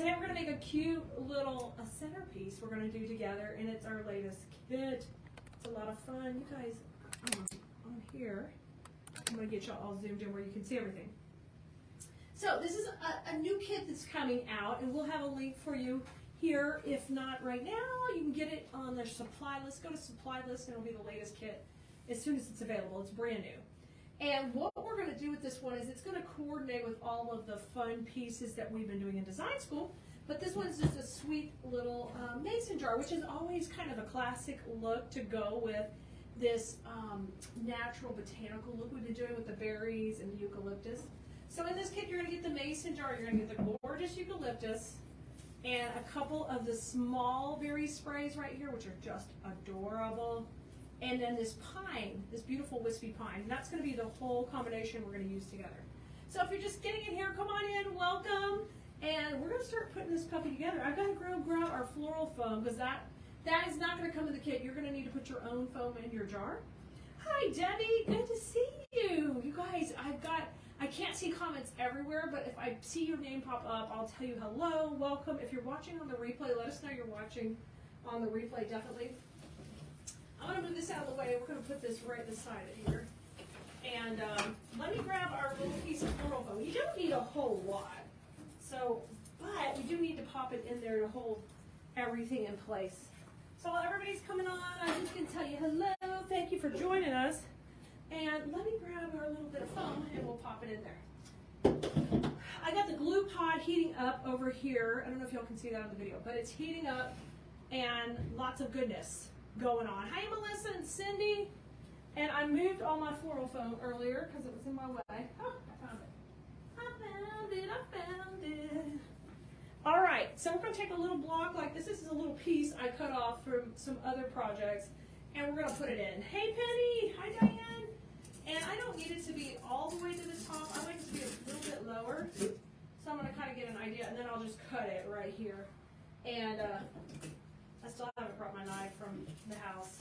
today we're going to make a cute little centerpiece we're going to do together, and it's our latest kit. It's a lot of fun. You guys, on here, I'm going to get y'all all zoomed in where you can see everything. So this is a new kit that's coming out, and we'll have a link for you here. If not right now, you can get it on their supply list. Go to supply list, and it'll be the latest kit as soon as it's available. It's brand new. And what we're going to do with this one is it's going to coordinate with all of the fun pieces that we've been doing in design school. But this one's just a sweet little mason jar, which is always kind of a classic look to go with this natural botanical look we've been doing with the berries and the eucalyptus. So in this kit, you're going to get the mason jar, you're going to get the gorgeous eucalyptus, and a couple of the small berry sprays right here, which are just adorable. And then this pine, this beautiful wispy pine. And that's going to be the whole combination we're going to use together. So if you're just getting in here, come on in, welcome. And we're going to start putting this puppy together. I've got to grab our floral foam because that is not going to come in the kit. You're going to need to put your own foam in your jar. Hi, Debbie. Good to see you. You guys, I can't see comments everywhere, but if I see your name pop up, I'll tell you hello, welcome. If you're watching on the replay, let us know you're watching on the replay, definitely. I'm going to move this out of the way. We're going to put this right beside it here. And let me grab our little piece of floral foam. You don't need a whole lot. So, but we do need to pop it in there to hold everything in place. So while everybody's coming on, I'm just going to tell you hello. Thank you for joining us. And let me grab our little bit of foam and we'll pop it in there. I got the glue pod heating up over here. I don't know if y'all can see that on the video, but it's heating up and lots of goodness going on. Hi, Melissa and Cindy. And I moved all my floral foam earlier because it was in my way. Oh, I found it. I found it. All right, so we're going to take a little block like this. This is a little piece I cut off from some other projects, and we're going to put it in. Hey, Penny. Hi, Diane. And I don't need it to be all the way to the top. I like it to be a little bit lower. So I'm going to kind of get an idea, and then I'll just cut it right here. And I still haven't brought my knife from the house.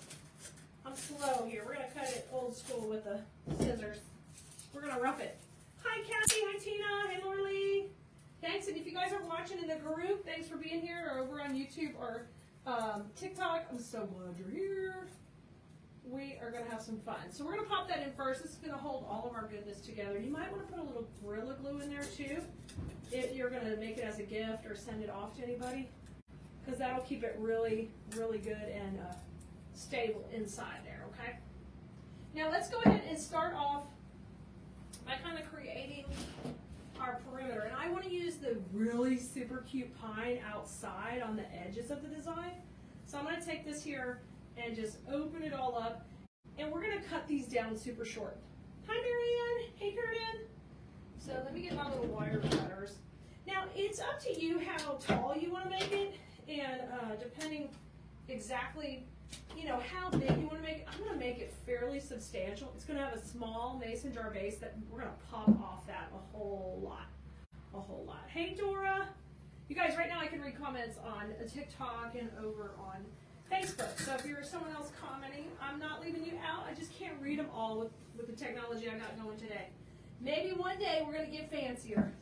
I'm slow here. We're going to cut it old school with the scissors. We're going to rough it. Hi, Kathy. Hi, Tina. Hey, Lorelei. Thanks. And if you guys are watching in the group, thanks for being here or over on YouTube or TikTok. I'm so glad you're here. We are going to have some fun. So we're going to pop that in first. This is going to hold all of our goodness together. You might want to put a little Gorilla Glue in there too if you're going to make it as a gift or send it off to anybody, because that'll keep it really, really good and stable inside there, okay? Now let's go ahead and start off by kind of creating our perimeter. And I want to use the really super cute pine outside on the edges of the design. So I'm going to take this here and just open it all up. And we're going to cut these down super short. Hi, Marianne. Hey, Curtin. So let me get my little wire cutters. Now, it's up to you how tall you want to make it. And depending exactly, you know, how big you want to make it, I'm going to make it fairly substantial. It's going to have a small mason jar base that we're going to pop off that a whole lot. A whole lot. Hey, Dora. You guys, right now I can read comments on TikTok and over on Facebook. So if you're someone else commenting, I'm not leaving you out. I just can't read them all with the technology I got going today. Maybe one day we're going to get fancier.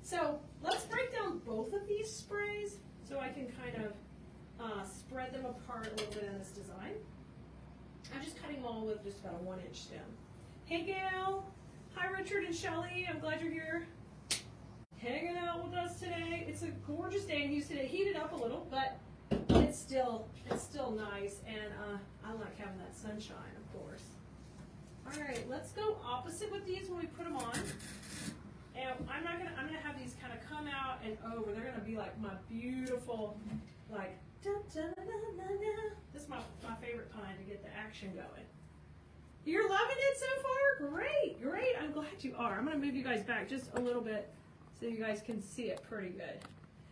So let's break down both of these sprays so I can kind of spread them apart a little bit in this design. I'm just cutting them all with just about a 1-inch stem. Hey, Gail. Hi, Richard and Shelly. I'm glad you're here hanging out with us today. It's a gorgeous day in Houston. It heated up a little, but it's still nice, and I like having that sunshine, of course. All right, let's go opposite with these when we put them on. And I'm gonna have these kind of come out and over. They're gonna be like my beautiful, like, da, da, da, da, da. This is my favorite pine to get the action going. You're loving it so far? Great, great. I'm glad you are. I'm gonna move you guys back just a little bit so you guys can see it pretty good.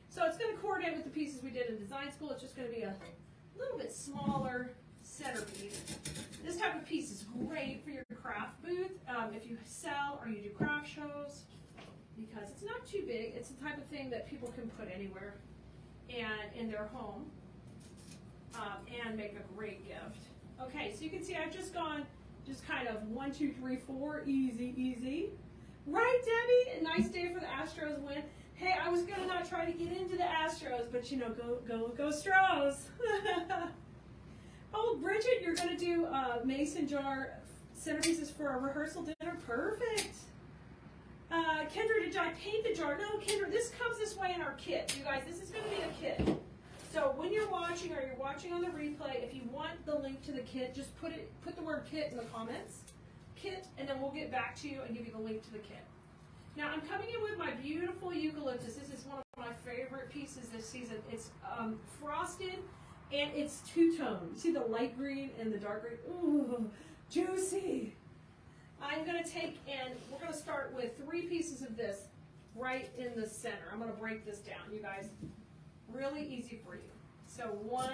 So it's gonna coordinate with the pieces we did in design school. It's just gonna be a little bit smaller centerpiece. This type of piece is great for your craft booth if you sell or you do craft shows, because it's not too big. It's the type of thing that people can put anywhere and in their home and make a great gift. Okay, so you can see I've just gone just kind of 1, 2, 3, 4, easy, easy. Right, Debbie? A nice day for the Astros win. Hey, I was gonna not try to get into the Astros, but you know, go Stros. Oh, Bridget, you're going to do mason jar centerpieces for a rehearsal dinner. Perfect. Kendra, did I paint the jar? No, Kendra, this comes this way in our kit. You guys, this is going to be a kit. So when you're watching or you're watching on the replay, if you want the link to the kit, just put the word kit in the comments. Kit, and then we'll get back to you and give you the link to the kit. Now I'm coming in with my beautiful eucalyptus. This is one of my favorite pieces this season. It's frosted and it's two-tone. You see the light green and the dark green? Ooh, juicy. I'm going to take and we're going to start with 3 pieces of this right in the center. I'm going to break this down, you guys. Really easy for you. So 1,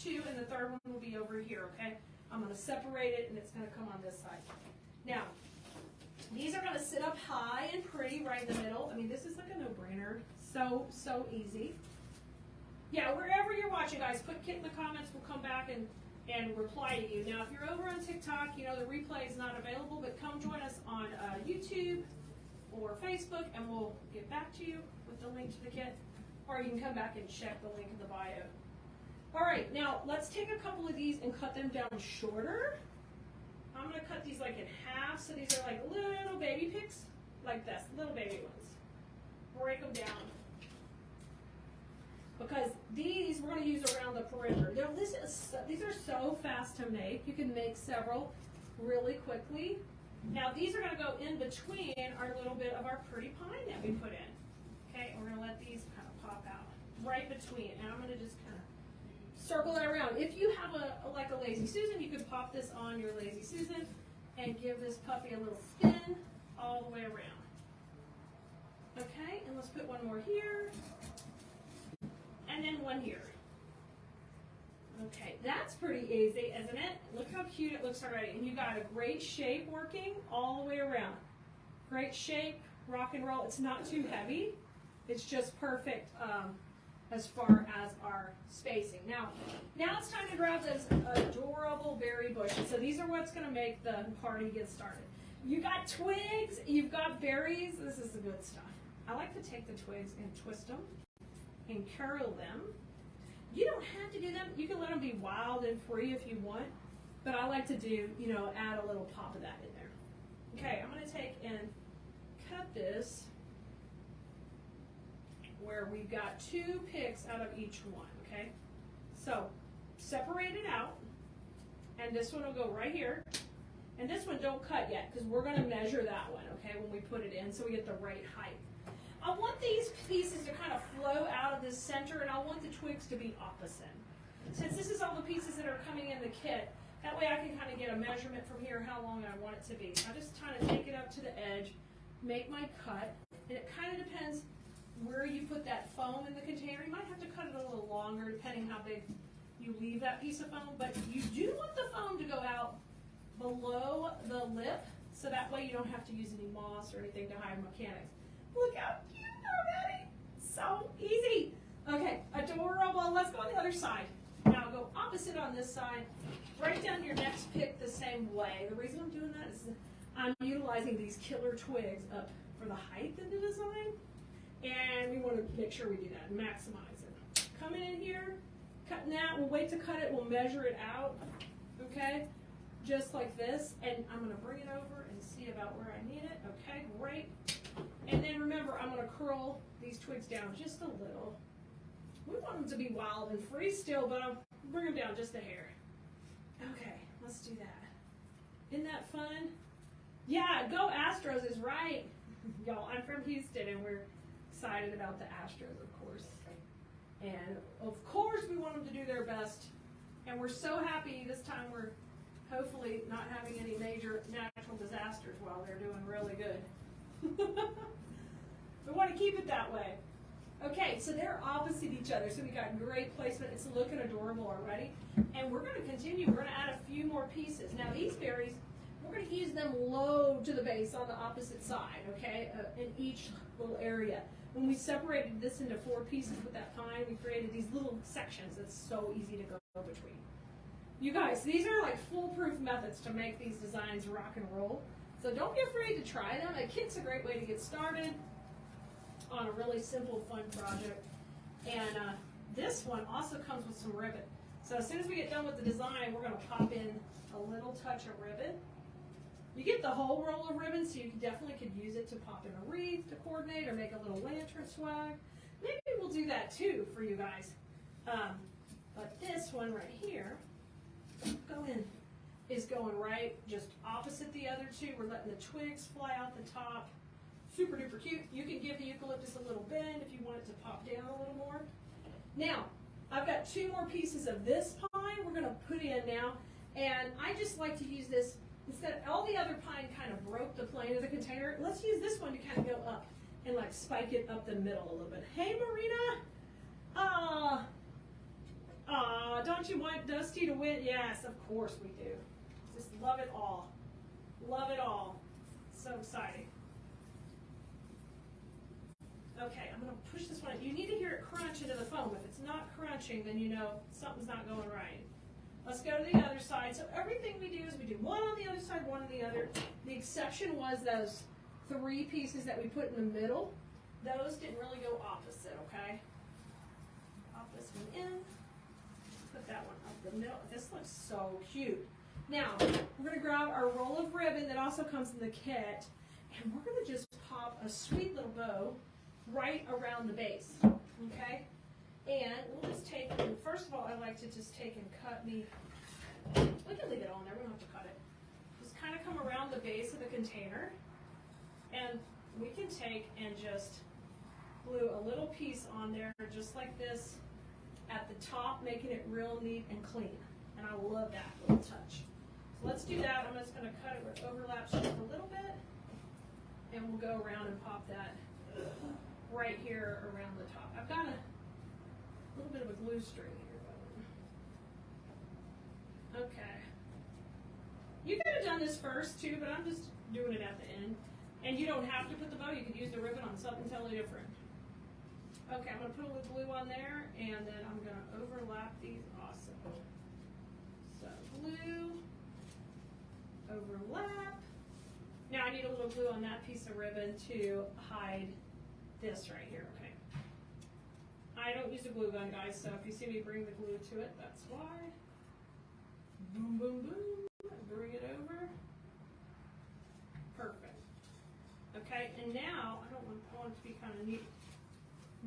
2, and the third one will be over here, okay? I'm going to separate it and it's going to come on this side. Now, these are going to sit up high and pretty right in the middle. I mean, this is like a no-brainer. So easy. Yeah, wherever you're watching, guys, put kit in the comments. We'll come back and reply to you. Now, if you're over on TikTok, you know the replay is not available, but come join us on YouTube or Facebook, and we'll get back to you with the link to the kit. Or you can come back and check the link in the bio. All right, now let's take a couple of these and cut them down shorter. I'm going to cut these like in half, so these are like little baby picks, like this, little baby ones. Break them down. Because these we're going to use around the perimeter. Now, these are so fast to make. You can make several really quickly. Now these are going to go in between our little bit of our pretty pine that we put in. Okay, and we're going to let these kind of pop out right between. And I'm going to just kind of circle it around. If you have like a Lazy Susan, you could pop this on your Lazy Susan and give this puppy a little spin all the way around. Okay, and let's put one more here. And then one here. Okay, that's pretty easy, isn't it? Look how cute it looks already. And you got a great shape working all the way around. Great shape, rock and roll. It's not too heavy. It's just perfect as far as our spacing. Now it's time to grab those adorable berry bushes. So these are what's going to make the party get started. You got twigs, you've got berries. This is the good stuff. I like to take the twigs and twist them and curl them. You don't have to do them. You can let them be wild and free if you want, but I like to do, you know, add a little pop of that in there. Okay, I'm going to take and cut this where we've got 2 picks out of each one, okay? So separate it out, and this one will go right here. And this one don't cut yet because we're going to measure that one, okay, when we put it in so we get the right height. I want these pieces to kind of flow out of the center, and I want the twigs to be opposite. Since this is all the pieces that are coming in the kit, that way I can kind of get a measurement from here how long I want it to be. I just kind of take it up to the edge, make my cut, and it kind of depends where you put that foam in the container. You might have to cut it a little longer depending how big you leave that piece of foam, but you do want the foam to go out below the lip, so that way you don't have to use any moss or anything to hide mechanics. Look how cute already. So easy. Okay, adorable. Let's go on the other side. Now go opposite on this side. Break down your next pick the same way. The reason I'm doing that is I'm utilizing these killer twigs up for the height in the design. And we want to make sure we do that and maximize it. Coming in here, cutting that. We'll wait to cut it. We'll measure it out. Okay? Just like this. And I'm going to bring it over and see about where I need it. Okay, great. And then remember, I'm going to curl these twigs down just a little. We want them to be wild and free still, but I'll bring them down just a hair. Okay, let's do that. Isn't that fun? Yeah, go Astros is right. Y'all, I'm from Houston, and we're excited about the Astros, of course. And of course, we want them to do their best. And we're so happy this time we're hopefully not having any major natural disasters while they're doing really good. We want to keep it that way. Okay, so they're opposite each other, so we got great placement. It's looking adorable already. And we're going to continue. We're going to add a few more pieces. Now these berries, we're going to use them low to the base on the opposite side, okay, in each little area. When we separated this into 4 pieces with that pine, we created these little sections that's so easy to go between. You guys, these are like foolproof methods to make these designs rock and roll. So don't be afraid to try them. A kit's a great way to get started on a really simple, fun project. And this one also comes with some ribbon. So as soon as we get done with the design, we're going to pop in a little touch of ribbon. You get the whole roll of ribbon, so you definitely could use it to pop in a wreath to coordinate or make a little lantern swag. Maybe we'll do that too for you guys. But this one right here, is going right just opposite the other two. We're letting the twigs fly out the top. Super duper cute. You can give the eucalyptus a little bend if you want it to pop down a little more. Now, I've got 2 more pieces of this pine we're going to put in now. And I just like to use this, instead all the other pine kind of broke the plane of the container, let's use this one to kind of go up and like spike it up the middle a little bit. Hey Marina! Don't you want Dusty to win? Yes, of course we do. Just love it all. Love it all. So exciting. Okay, I'm going to push this one. You need to hear it crunch into the foam. If it's not crunching, then you know something's not going right. Let's go to the other side. So everything we do is we do one on the other side, one on the other. The exception was those 3 pieces that we put in the middle. Those didn't really go opposite, okay? Pop this one in. Put that one up the middle. This looks so cute. Now, we're going to grab our roll of ribbon that also comes in the kit, and we're going to just pop a sweet little bow right around the base, okay? And we'll just take, first of all, I like to just take and cut me, we can leave it on there, we don't have to cut it. Just kind of come around the base of the container, and we can take and just glue a little piece on there, just like this, at the top, making it real neat and clean. And I love that little touch. So let's do that. I'm just going to cut it where it overlaps just a little bit, and we'll go around and pop that right here around the top. I've got a little bit of a glue string here going. Okay. You could have done this first too, but I'm just doing it at the end. And you don't have to put the bow. You could use the ribbon on something totally different. Okay, I'm going to put a little glue on there, and then I'm going to overlap these also. So glue, overlap. Now I need a little glue on that piece of ribbon to hide this right here, okay? I don't use a glue gun, guys, so if you see me bring the glue to it, that's why. Boom, boom, boom. Bring it over. Perfect. Okay, and now I want it to be kind of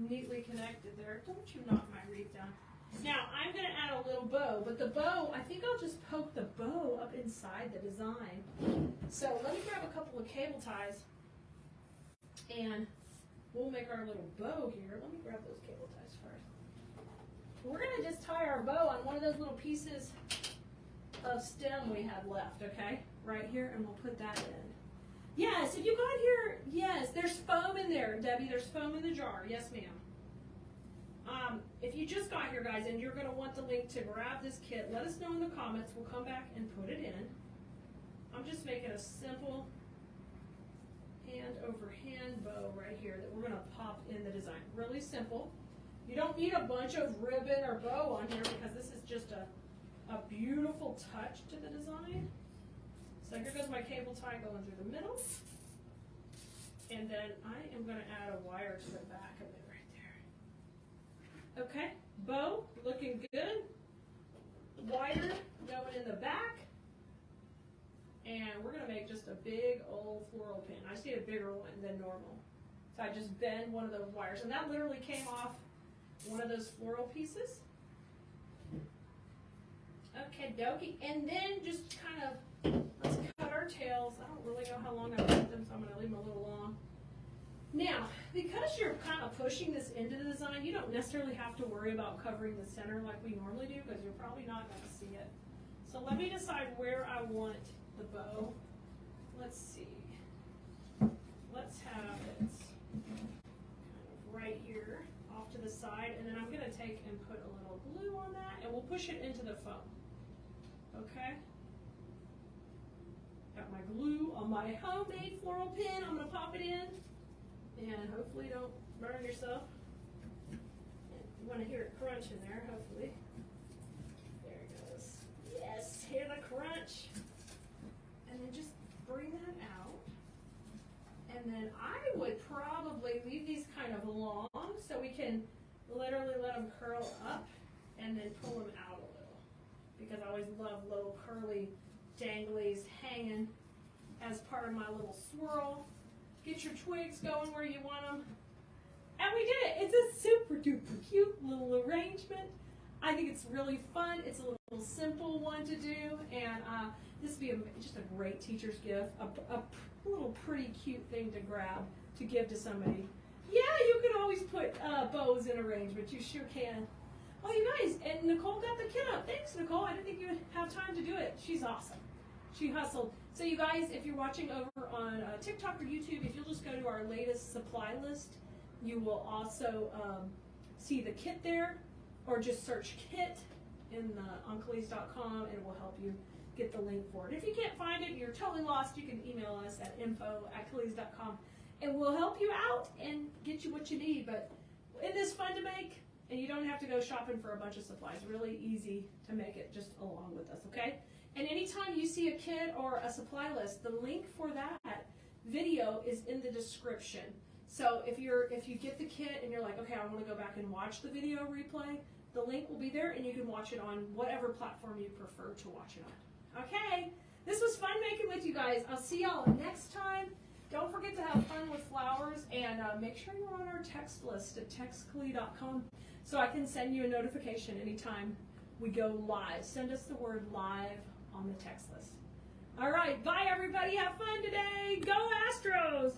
neatly connected there. Don't you knock my wreath down. Now I'm going to add a little bow, but the bow, I think I'll just poke the bow up inside the design. So let me grab a couple of cable ties, and we'll make our little bow here. Let me grab those cable ties first. We're going to just tie our bow on one of those little pieces of stem we have left, okay? Right here, and we'll put that in. Yes, if you got here, yes, there's foam in there, Debbie. There's foam in the jar. Yes, ma'am. If you just got here, guys, and you're going to want the link to grab this kit, let us know in the comments. We'll come back and put it in. I'm just making a simple hand over hand bow right here that we're going to pop in the design. Really simple. You don't need a bunch of ribbon or bow on here because this is just a beautiful touch to the design. So here goes my cable tie going through the middle. And then I am going to add a wire to the back of it right there. Okay, bow looking good. Wire going in the back. And we're going to make just a big old floral pin. I just need a bigger one than normal. So I just bend one of those wires. And that literally came off one of those floral pieces. Okay, dokie. And then just kind of, let's cut our tails. I don't really know how long I've left them, so I'm going to leave them a little long. Now, because you're kind of pushing this into the design, you don't necessarily have to worry about covering the center like we normally do, because you're probably not going to see it. So let me decide where I want the bow. Let's see. Let's have it kind of right here off to the side, and then I'm going to take and put a little glue on that, and we'll push it into the foam. Okay? Got my glue on my homemade floral pin. I'm going to pop it in, and hopefully don't burn yourself. You want to hear it crunch in there, hopefully. There it goes. Yes, hear the crunch. And then just bring that out. And then I would probably leave these kind of long so we can literally them curl up and then pull them out a little, because I always love little curly danglies hanging as part of my little swirl. Get your twigs going where you want them. And we did it. It's a super duper cute little arrangement. I think it's really fun. It's a little simple one to do, and this would be just a great teacher's gift, a little pretty cute thing to grab to give to somebody. Yeah, you can always put bows in arrangement. You sure can. Oh, you guys, and Nicole got the kit up. Thanks, Nicole. I didn't think you would have time to do it. She's awesome. She hustled. So you guys, if you're watching over on TikTok or YouTube, if you'll just go to our latest supply list, you will also see the kit there, or just search kit on Keleas.com, and it will help you get the link for it. If you can't find it, you're totally lost, you can email us at info@Keleas.com, and we'll help you out and get you what you need. But it is fun to make, and you don't have to go shopping for a bunch of supplies. Really easy to make it just along with us, okay? And anytime you see a kit or a supply list, the link for that video is in the description. So if you get the kit and you're like, okay, I want to go back and watch the video replay, the link will be there, and you can watch it on whatever platform you prefer to watch it on. Okay, this was fun making with you guys. I'll see y'all next time. Don't forget to have fun with flowers, and make sure you're on our text list at textkelea.com so I can send you a notification anytime we go live. Send us the word live on the text list. All right, bye everybody. Have fun today. Go Astros!